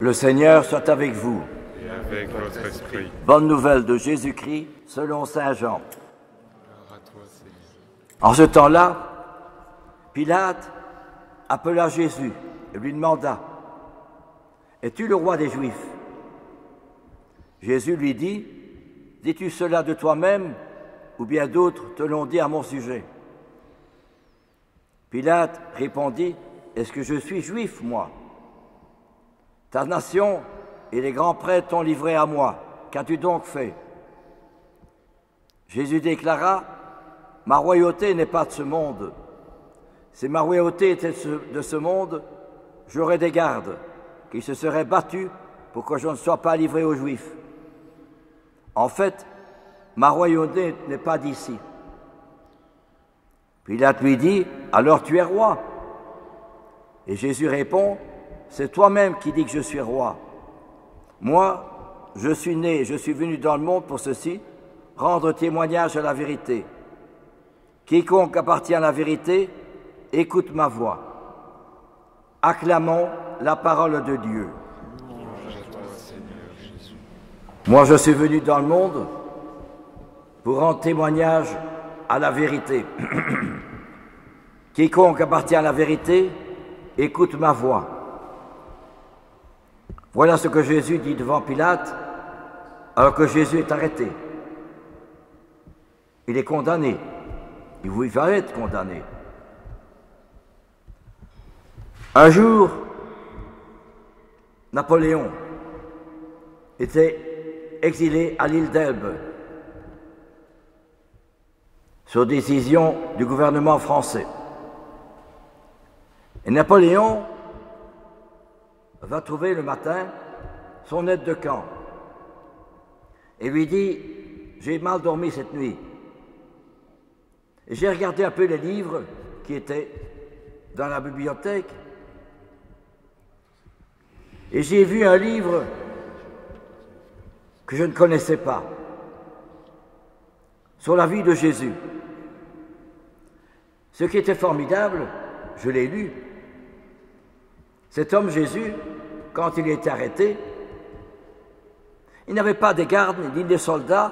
Le Seigneur soit avec vous. Et avec votre esprit. Bonne nouvelle de Jésus-Christ selon saint Jean. Gloire à toi, Seigneur. En ce temps-là, Pilate appela Jésus et lui demanda: « Es-tu le roi des Juifs ?» Jésus lui dit: « Dis-tu cela de toi-même ou bien d'autres te l'ont dit à mon sujet ?» Pilate répondit: « Est-ce que je suis juif, moi ? Ta nation et les grands prêtres t'ont livré à moi. Qu'as-tu donc fait ?» Jésus déclara: « Ma royauté n'est pas de ce monde. Si ma royauté était de ce monde, j'aurais des gardes qui se seraient battus pour que je ne sois pas livré aux Juifs. En fait, ma royauté n'est pas d'ici. » Pilate lui dit: « Alors tu es roi ?» Et Jésus répond: « C'est toi-même qui dis que je suis roi. Moi, je suis né, je suis venu dans le monde pour ceci, rendre témoignage à la vérité. Quiconque appartient à la vérité, écoute ma voix. Acclamons la parole de Dieu. Louange à toi, Seigneur Jésus. Moi, je suis venu dans le monde pour rendre témoignage à la vérité. Quiconque appartient à la vérité, écoute ma voix. » Voilà ce que Jésus dit devant Pilate, alors que Jésus est arrêté. Il est condamné. Il va être condamné. Un jour, Napoléon était exilé à l'île d'Elbe, sur décision du gouvernement français. Et Napoléon va trouver le matin son aide de camp et lui dit: « J'ai mal dormi cette nuit. Et j'ai regardé un peu les livres qui étaient dans la bibliothèque et j'ai vu un livre que je ne connaissais pas, sur la vie de Jésus. Ce qui était formidable, je l'ai lu. Cet homme Jésus, quand il était arrêté, il n'avait pas des gardes, ni des soldats,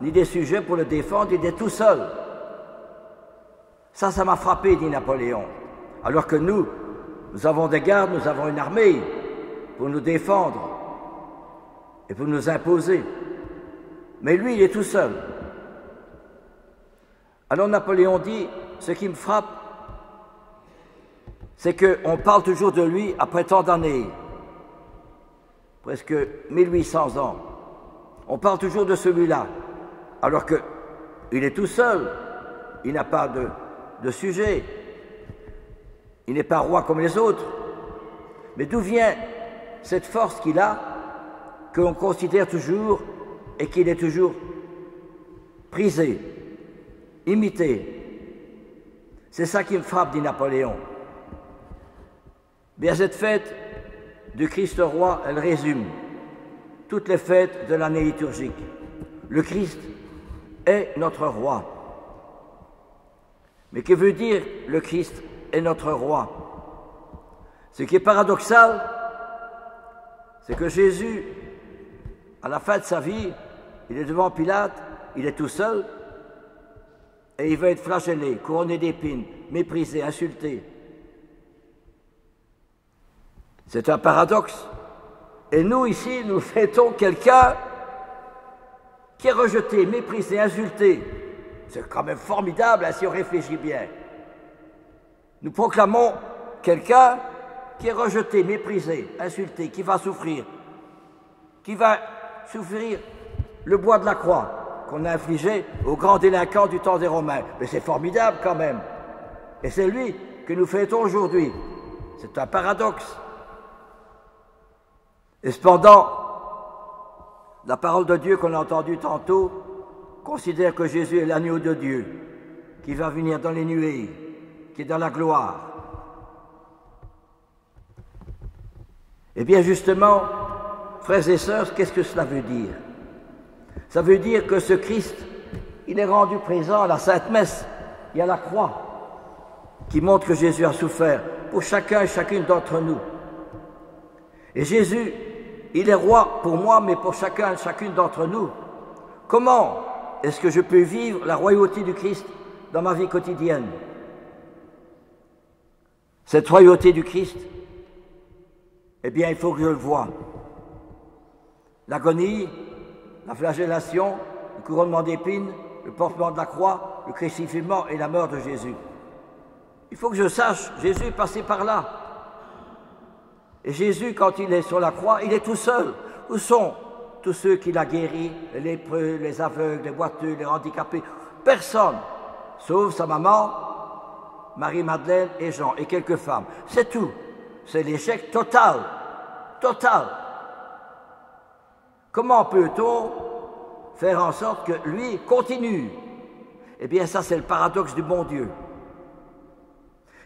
ni des sujets pour le défendre, il était tout seul. Ça m'a frappé, dit Napoléon. Alors que nous avons des gardes, nous avons une armée pour nous défendre et pour nous imposer. Mais lui, il est tout seul. Alors Napoléon dit: « Ce qui me frappe, c'est qu'on parle toujours de lui après tant d'années, presque 1800 ans. On parle toujours de celui-là, alors qu'il est tout seul, il n'a pas de sujet, il n'est pas roi comme les autres. Mais d'où vient cette force qu'il a, que l'on considère toujours et qu'il est toujours prisé, imité? C'est ça qui me frappe, dit Napoléon. Bien, cette fête du Christ roi, elle résume toutes les fêtes de l'année liturgique. Le Christ est notre roi. Mais que veut dire le Christ est notre roi? Ce qui est paradoxal, c'est que Jésus, à la fin de sa vie, il est devant Pilate, il est tout seul, et il va être flagellé, couronné d'épines, méprisé, insulté. C'est un paradoxe. Et nous, ici, nous fêtons quelqu'un qui est rejeté, méprisé, insulté. C'est quand même formidable, hein, si on réfléchit bien. Nous proclamons quelqu'un qui est rejeté, méprisé, insulté, qui va souffrir le bois de la croix qu'on a infligé aux grands délinquants du temps des Romains. Mais c'est formidable quand même. Et c'est lui que nous fêtons aujourd'hui. C'est un paradoxe. Et cependant, la parole de Dieu qu'on a entendue tantôt considère que Jésus est l'agneau de Dieu, qui va venir dans les nuées, qui est dans la gloire. Eh bien justement, frères et sœurs, qu'est-ce que cela veut dire? Ça veut dire que ce Christ, il est rendu présent à la Sainte Messe et à la croix, qui montre que Jésus a souffert pour chacun et chacune d'entre nous. Et Jésus, il est roi pour moi, mais pour chacune d'entre nous. Comment est-ce que je peux vivre la royauté du Christ dans ma vie quotidienne? Cette royauté du Christ, eh bien, il faut que je le voie. L'agonie, la flagellation, le couronnement d'épines, le portement de la croix, le crucifixion et la mort de Jésus. Il faut que je sache, Jésus est passé par là. Et Jésus, quand il est sur la croix, il est tout seul. Où sont tous ceux qu'il a guéris, les lépreux, les aveugles, les boiteux, les handicapés? Personne, sauf sa maman, Marie-Madeleine et Jean, et quelques femmes. C'est tout. C'est l'échec total. Total. Comment peut-on faire en sorte que lui continue? Eh bien, ça, c'est le paradoxe du bon Dieu.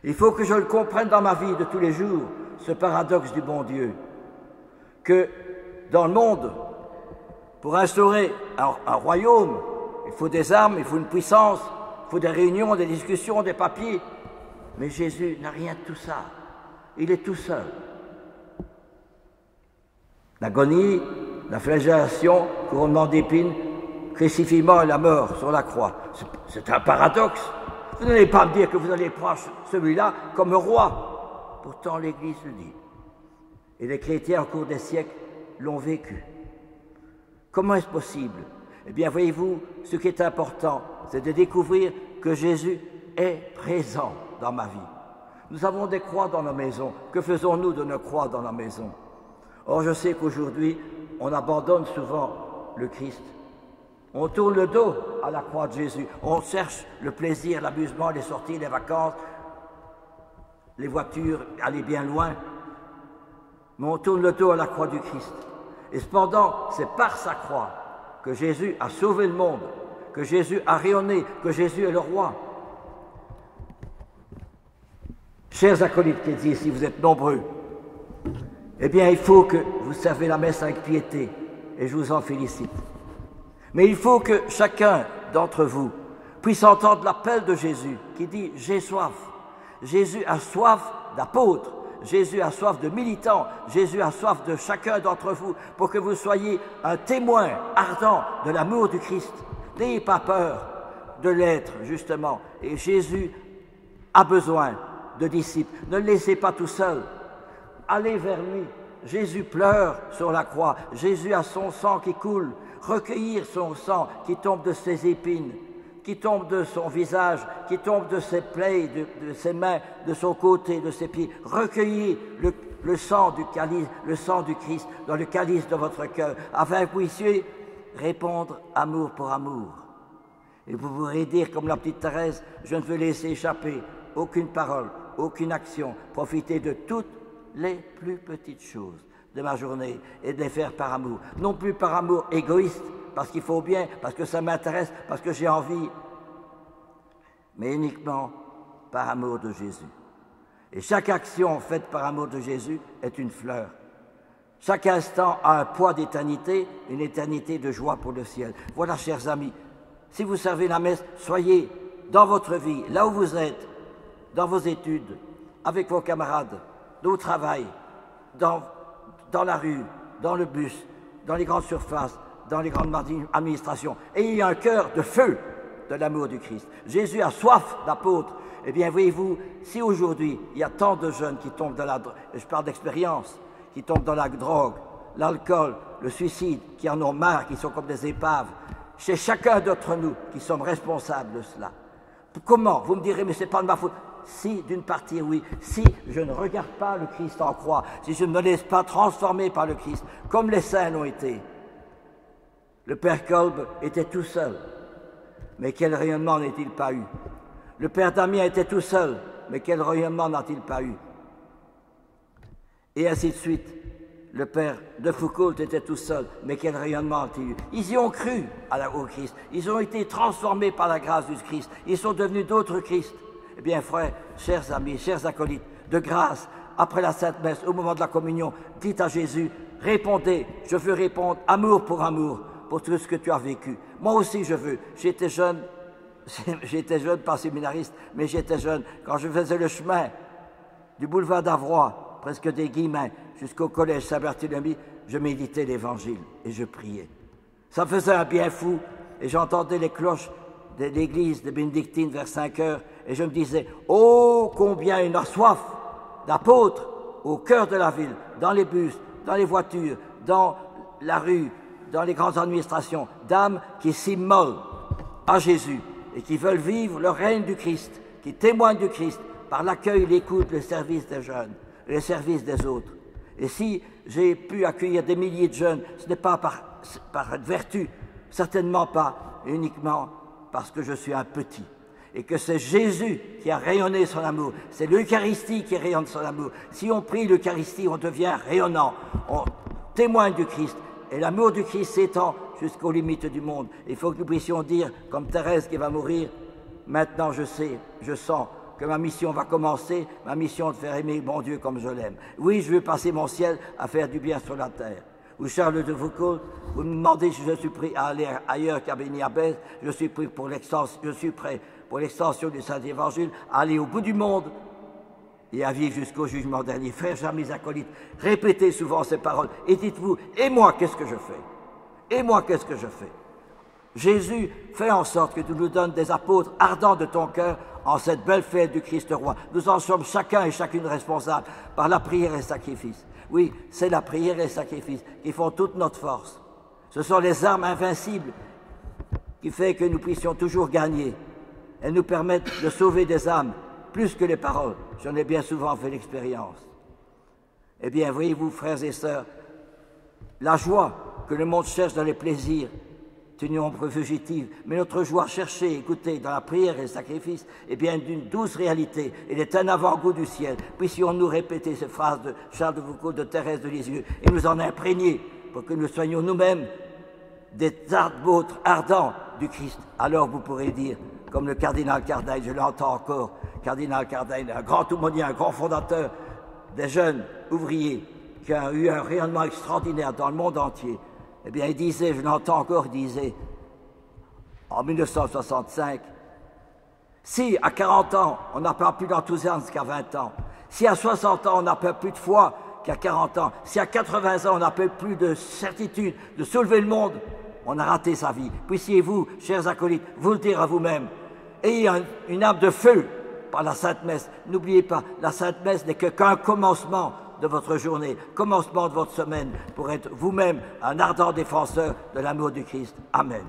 Il faut que je le comprenne dans ma vie de tous les jours, ce paradoxe du bon Dieu. Que dans le monde, pour instaurer un royaume, il faut des armes, il faut une puissance, il faut des réunions, des discussions, des papiers. Mais Jésus n'a rien de tout ça. Il est tout seul. L'agonie, la flagellation, couronnement d'épines, crucifixion et la mort sur la croix. C'est un paradoxe. Vous n'allez pas me dire que vous allez prendre celui-là comme roi. Pourtant, l'Église le dit. Et les chrétiens, au cours des siècles, l'ont vécu. Comment est-ce possible? Eh bien, voyez-vous, ce qui est important, c'est de découvrir que Jésus est présent dans ma vie. Nous avons des croix dans nos maisons. Que faisons-nous de nos croix dans nos maisons? Or, je sais qu'aujourd'hui, on abandonne souvent le Christ. On tourne le dos à la croix de Jésus. On cherche le plaisir, l'amusement, les sorties, les vacances, les voitures, aller bien loin. Mais on tourne le dos à la croix du Christ. Et cependant, c'est par sa croix que Jésus a sauvé le monde, que Jésus a rayonné, que Jésus est le roi. Chers acolytes qui êtes ici, vous êtes nombreux. Eh bien, il faut que vous servez la messe avec piété, et je vous en félicite. Mais il faut que chacun d'entre vous puisse entendre l'appel de Jésus qui dit « J'ai soif ». Jésus a soif d'apôtres, Jésus a soif de militants, Jésus a soif de chacun d'entre vous pour que vous soyez un témoin ardent de l'amour du Christ. N'ayez pas peur de l'être, justement. Et Jésus a besoin de disciples. Ne le laissez pas tout seul. Allez vers lui. Jésus pleure sur la croix. Jésus a son sang qui coule. Recueillir son sang qui tombe de ses épines, qui tombe de son visage, qui tombe de ses plaies, de ses mains, de son côté, de ses pieds. Recueillez le sang du calice, le sang du Christ dans le calice de votre cœur, afin que vous puissiez répondre amour pour amour. Et vous pourrez dire comme la petite Thérèse, je ne veux laisser échapper aucune parole, aucune action, profiter de toutes les plus petites choses de ma journée et de les faire par amour. Non plus par amour égoïste, parce qu'il faut bien, parce que ça m'intéresse, parce que j'ai envie, mais uniquement par amour de Jésus. Et chaque action faite par amour de Jésus est une fleur. Chaque instant a un poids d'éternité, une éternité de joie pour le ciel. Voilà, chers amis, si vous servez la messe, soyez dans votre vie, là où vous êtes, dans vos études, avec vos camarades, au travail, dans la rue, dans le bus, dans les grandes surfaces, dans les grandes administrations. Et il y a un cœur de feu de l'amour du Christ. Jésus a soif d'apôtres. Eh bien, voyez-vous, si aujourd'hui, il y a tant de jeunes qui tombent dans la drogue, je parle d'expérience, qui tombent dans la drogue, l'alcool, le suicide, qui en ont marre, qui sont comme des épaves, c'est chacun d'entre nous qui sommes responsables de cela. Comment? Vous me direz, mais ce n'est pas de ma faute. Si, d'une partie, oui. Si je ne regarde pas le Christ en croix, si je ne me laisse pas transformer par le Christ, comme les saints l'ont été. Le Père Kolb était tout seul, mais quel rayonnement n'a-t-il pas eu? Le Père Damien était tout seul, mais quel rayonnement n'a-t-il pas eu? Et ainsi de suite. Le Père de Foucault était tout seul, mais quel rayonnement a-t-il eu? Ils y ont cru au Christ. Ils ont été transformés par la grâce du Christ. Ils sont devenus d'autres Christ. Eh bien, frères, chers amis, chers acolytes, de grâce, après la Sainte Messe, au moment de la communion, dites à Jésus, répondez, je veux répondre amour pour tout ce que tu as vécu. Moi aussi, je veux. J'étais jeune, pas séminariste, mais j'étais jeune. Quand je faisais le chemin du boulevard d'Avroy presque des guillemets, jusqu'au collège Saint-Barthélemy, je méditais l'Évangile et je priais. Ça me faisait un bien fou et j'entendais les cloches de l'église de Bénédictine vers 5 heures et je me disais, oh, combien il a soif d'apôtres au cœur de la ville, dans les bus, dans les voitures, dans la rue, dans les grandes administrations, d'âmes qui s'immolent à Jésus et qui veulent vivre le règne du Christ, qui témoignent du Christ par l'accueil, l'écoute, le service des jeunes, le service des autres. Et si j'ai pu accueillir des milliers de jeunes, ce n'est pas par vertu, certainement pas uniquement parce que je suis un petit, et que c'est Jésus qui a rayonné son amour, c'est l'Eucharistie qui rayonne son amour. Si on prie l'Eucharistie, on devient rayonnant, on témoigne du Christ, et l'amour du Christ s'étend jusqu'aux limites du monde. Il faut que nous puissions dire, comme Thérèse qui va mourir, maintenant je sais, je sens que ma mission va commencer, ma mission de faire aimer mon Dieu comme je l'aime. Oui, je veux passer mon ciel à faire du bien sur la terre. Ou Charles de Foucault, vous me demandez si je suis prêt à aller ailleurs qu'à Béni-Abbès, je suis prêt pour l'extension du Saint-Évangile, à aller au bout du monde et à vivre jusqu'au jugement dernier. Frères, chers mes acolytes, répétez souvent ces paroles et dites-vous, et moi, qu'est-ce que je fais? Et moi, qu'est-ce que je fais? Jésus fait en sorte que tu nous donnes des apôtres ardents de ton cœur en cette belle fête du Christ roi. Nous en sommes chacun et chacune responsables par la prière et le sacrifice. Oui, c'est la prière et le sacrifice qui font toute notre force. Ce sont les armes invincibles qui font que nous puissions toujours gagner. Elles nous permettent de sauver des âmes plus que les paroles. J'en ai bien souvent fait l'expérience. Eh bien, voyez-vous, frères et sœurs, la joie que le monde cherche dans les plaisirs, c'est une ombre fugitive, mais notre joie cherchée, écoutez, dans la prière et le sacrifice, est bien d'une douce réalité. Elle est un avant-goût du ciel. Puissions-nous répéter ces phrases de Charles de Foucault, de Thérèse de Lisieux, et nous en imprégner pour que nous soyons nous-mêmes des apôtres ardents du Christ. Alors vous pourrez dire, comme le cardinal Cardaille, je l'entends encore, cardinal Cardaille, un grand aumônier, un grand fondateur des jeunes ouvriers, qui a eu un rayonnement extraordinaire dans le monde entier. Eh bien, il disait, je l'entends encore, il disait, en 1965, si à 40 ans, on n'a pas plus d'enthousiasme qu'à 20 ans, si à 60 ans, on n'a pas plus de foi qu'à 40 ans, si à 80 ans, on n'a pas plus de certitude de soulever le monde, on a raté sa vie. Puissiez-vous, chers acolytes, vous le dire à vous-même, ayez une âme de feu par la Sainte Messe. N'oubliez pas, la Sainte Messe n'est qu'un commencement de votre journée, commencement de votre semaine, pour être vous-même un ardent défenseur de l'amour du Christ. Amen.